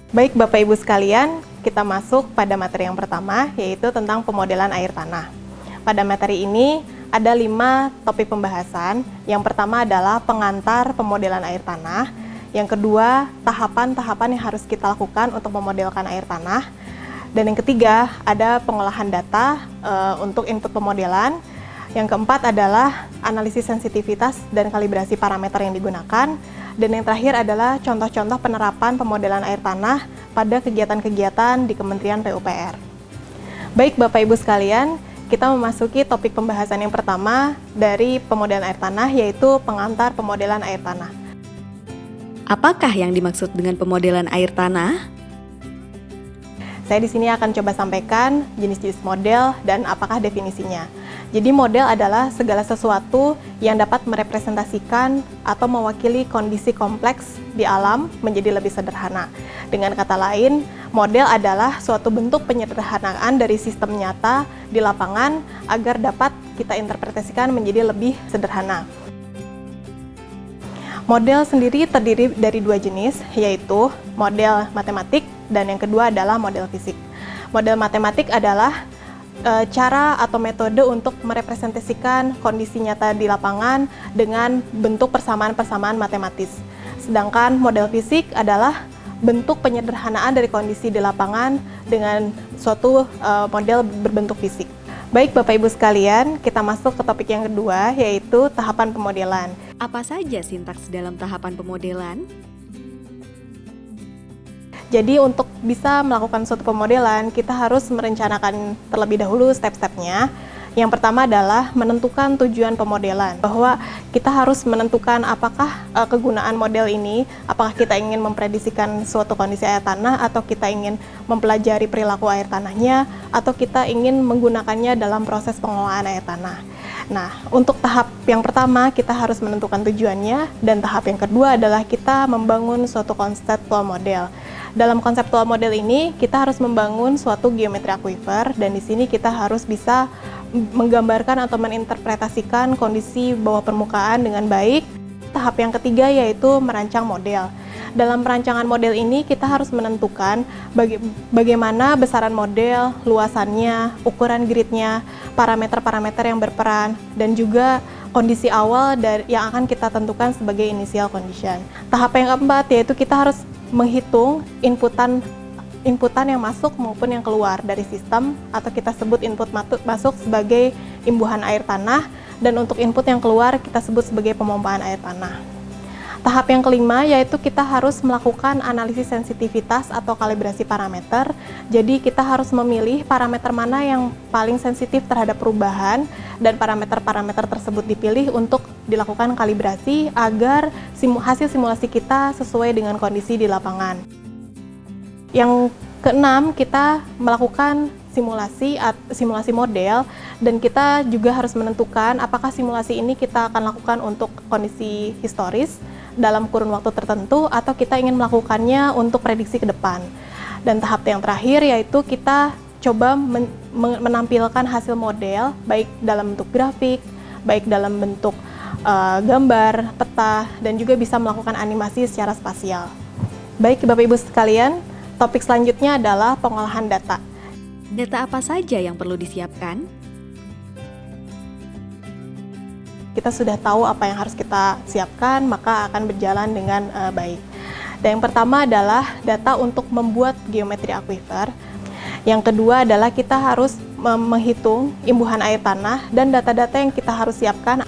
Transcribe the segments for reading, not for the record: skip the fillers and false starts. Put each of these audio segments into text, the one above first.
Baik Bapak Ibu sekalian, kita masuk pada materi yang pertama, yaitu tentang pemodelan air tanah. Pada materi ini ada 5 topik pembahasan. Yang pertama adalah pengantar pemodelan air tanah. Yang kedua, tahapan-tahapan yang harus kita lakukan untuk memodelkan air tanah. Dan yang ketiga, ada pengolahan data untuk input pemodelan. Yang keempat adalah analisis sensitivitas dan kalibrasi parameter yang digunakan. Dan yang terakhir adalah contoh-contoh penerapan pemodelan air tanah pada kegiatan-kegiatan di Kementerian PUPR. Baik Bapak Ibu sekalian, kita memasuki topik pembahasan yang pertama dari pemodelan air tanah, yaitu pengantar pemodelan air tanah. Apakah yang dimaksud dengan pemodelan air tanah? Saya di sini akan coba sampaikan jenis-jenis model dan apakah definisinya. Jadi model adalah segala sesuatu yang dapat merepresentasikan atau mewakili kondisi kompleks di alam menjadi lebih sederhana. Dengan kata lain, model adalah suatu bentuk penyederhanaan dari sistem nyata di lapangan agar dapat kita interpretasikan menjadi lebih sederhana. Model sendiri terdiri dari 2 jenis, yaitu model matematik dan yang kedua adalah model fisik. Model matematik adalah cara atau metode untuk merepresentasikan kondisi nyata di lapangan dengan bentuk persamaan-persamaan matematis. Sedangkan model fisik adalah bentuk penyederhanaan dari kondisi di lapangan dengan suatu model berbentuk fisik. Baik Bapak Ibu sekalian, kita masuk ke topik yang kedua, yaitu tahapan pemodelan. Apa saja sintaks dalam tahapan pemodelan? Jadi untuk bisa melakukan suatu pemodelan, kita harus merencanakan terlebih dahulu step-stepnya. Yang pertama adalah menentukan tujuan pemodelan, bahwa kita harus menentukan apakah kegunaan model ini, apakah kita ingin memprediksikan suatu kondisi air tanah, atau kita ingin mempelajari perilaku air tanahnya, atau kita ingin menggunakannya dalam proses pengolahan air tanah. Nah, untuk tahap yang pertama kita harus menentukan tujuannya, dan tahap yang kedua adalah kita membangun suatu konseptual model. Dalam konseptual model ini, kita harus membangun suatu geometri akuifer, dan di sini kita harus bisa menggambarkan atau menginterpretasikan kondisi bawah permukaan dengan baik. Tahap yang ketiga yaitu merancang model. Dalam perancangan model ini, kita harus menentukan bagaimana besaran model, luasannya, ukuran gridnya, parameter-parameter yang berperan, dan juga kondisi awal yang akan kita tentukan sebagai initial condition. Tahap yang keempat yaitu kita harus menghitung inputan yang masuk maupun yang keluar dari sistem, atau kita sebut input masuk sebagai imbuhan air tanah, dan untuk input yang keluar kita sebut sebagai pemompaan air tanah. Tahap yang kelima yaitu kita harus melakukan analisis sensitivitas atau kalibrasi parameter. Jadi kita harus memilih parameter mana yang paling sensitif terhadap perubahan, dan parameter-parameter tersebut dipilih untuk dilakukan kalibrasi agar hasil simulasi kita sesuai dengan kondisi di lapangan. Yang keenam, kita melakukan simulasi model, dan kita juga harus menentukan apakah simulasi ini kita akan lakukan untuk kondisi historis dalam kurun waktu tertentu, atau kita ingin melakukannya untuk prediksi ke depan. Dan tahap yang terakhir yaitu kita coba menampilkan hasil model baik dalam bentuk grafik, baik dalam bentuk gambar, peta, dan juga bisa melakukan animasi secara spasial. Baik Bapak Ibu sekalian, topik selanjutnya adalah pengolahan data. Data apa saja yang perlu disiapkan? Kita sudah tahu apa yang harus kita siapkan, maka akan berjalan dengan baik. Dan yang pertama adalah data untuk membuat geometri akuifer. Yang kedua adalah kita harus menghitung imbuhan air tanah dan data-data yang kita harus siapkan.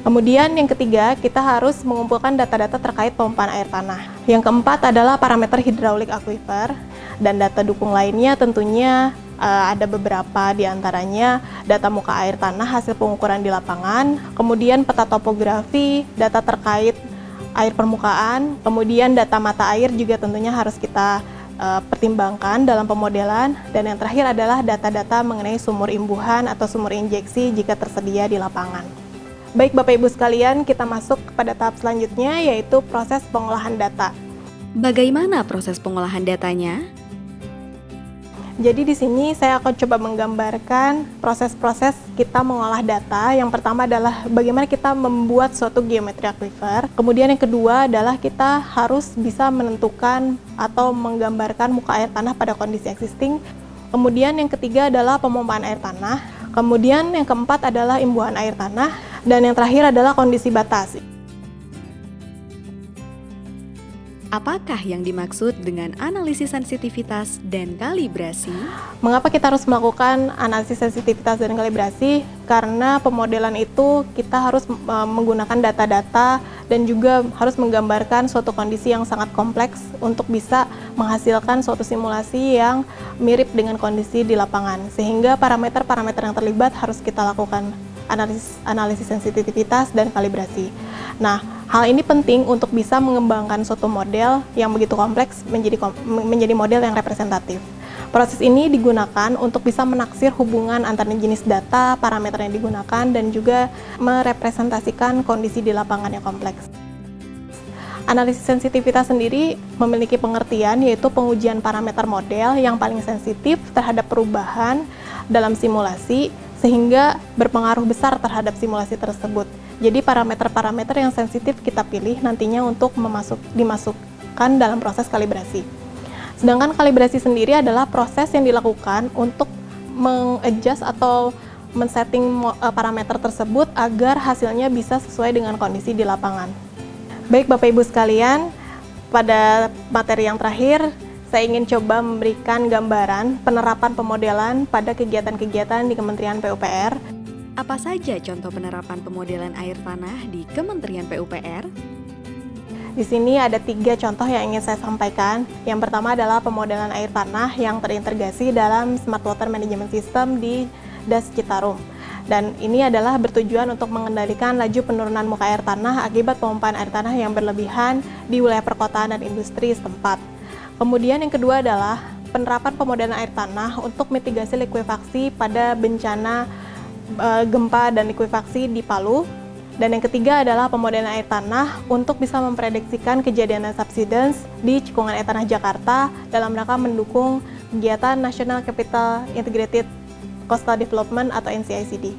Kemudian yang ketiga, kita harus mengumpulkan data-data terkait pompaan air tanah. Yang keempat adalah parameter hidraulik akuifer, dan data dukung lainnya tentunya ada beberapa, diantaranya data muka air tanah hasil pengukuran di lapangan, kemudian peta topografi, data terkait air permukaan, kemudian data mata air juga tentunya harus kita pertimbangkan dalam pemodelan, dan yang terakhir adalah data-data mengenai sumur imbuhan atau sumur injeksi jika tersedia di lapangan. Baik Bapak Ibu sekalian, kita masuk kepada tahap selanjutnya yaitu proses pengolahan data. Bagaimana proses pengolahan datanya? Jadi di sini saya akan coba menggambarkan proses-proses kita mengolah data. Yang pertama adalah bagaimana kita membuat suatu geometri aquifer. Kemudian yang kedua adalah kita harus bisa menentukan atau menggambarkan muka air tanah pada kondisi existing. Kemudian yang ketiga adalah pemompaan air tanah. Kemudian yang keempat adalah imbuhan air tanah. Dan yang terakhir adalah kondisi batas. Apakah yang dimaksud dengan analisis sensitivitas dan kalibrasi? Mengapa kita harus melakukan analisis sensitivitas dan kalibrasi? Karena pemodelan itu kita harus menggunakan data-data dan juga harus menggambarkan suatu kondisi yang sangat kompleks untuk bisa menghasilkan suatu simulasi yang mirip dengan kondisi di lapangan. Sehingga parameter-parameter yang terlibat harus kita lakukan analisis sensitivitas dan kalibrasi. Nah, hal ini penting untuk bisa mengembangkan suatu model yang begitu kompleks menjadi model yang representatif. Proses ini digunakan untuk bisa menaksir hubungan antara jenis data, parameter yang digunakan, dan juga merepresentasikan kondisi di lapangan yang kompleks. Analisis sensitivitas sendiri memiliki pengertian yaitu pengujian parameter model yang paling sensitif terhadap perubahan dalam simulasi sehingga berpengaruh besar terhadap simulasi tersebut. Jadi parameter-parameter yang sensitif kita pilih nantinya untuk dimasukkan dalam proses kalibrasi. Sedangkan kalibrasi sendiri adalah proses yang dilakukan untuk mengadjust atau men-setting parameter tersebut agar hasilnya bisa sesuai dengan kondisi di lapangan. Baik Bapak Ibu sekalian, pada materi yang terakhir saya ingin coba memberikan gambaran penerapan pemodelan pada kegiatan-kegiatan di Kementerian PUPR. Apa saja contoh penerapan pemodelan air tanah di Kementerian PUPR? Di sini ada 3 contoh yang ingin saya sampaikan. Yang pertama adalah pemodelan air tanah yang terintegrasi dalam Smart Water Management System di DAS Citarum. Dan ini adalah bertujuan untuk mengendalikan laju penurunan muka air tanah akibat pemompaan air tanah yang berlebihan di wilayah perkotaan dan industri setempat. Kemudian yang kedua adalah penerapan pemodelan air tanah untuk mitigasi likuifaksi pada bencana gempa dan likuifaksi di Palu. Dan yang ketiga adalah pemodelan air tanah untuk bisa memprediksikan kejadian subsidence di Cekungan Air Tanah Jakarta dalam rangka mendukung kegiatan National Capital Integrated Coastal Development atau NCICD.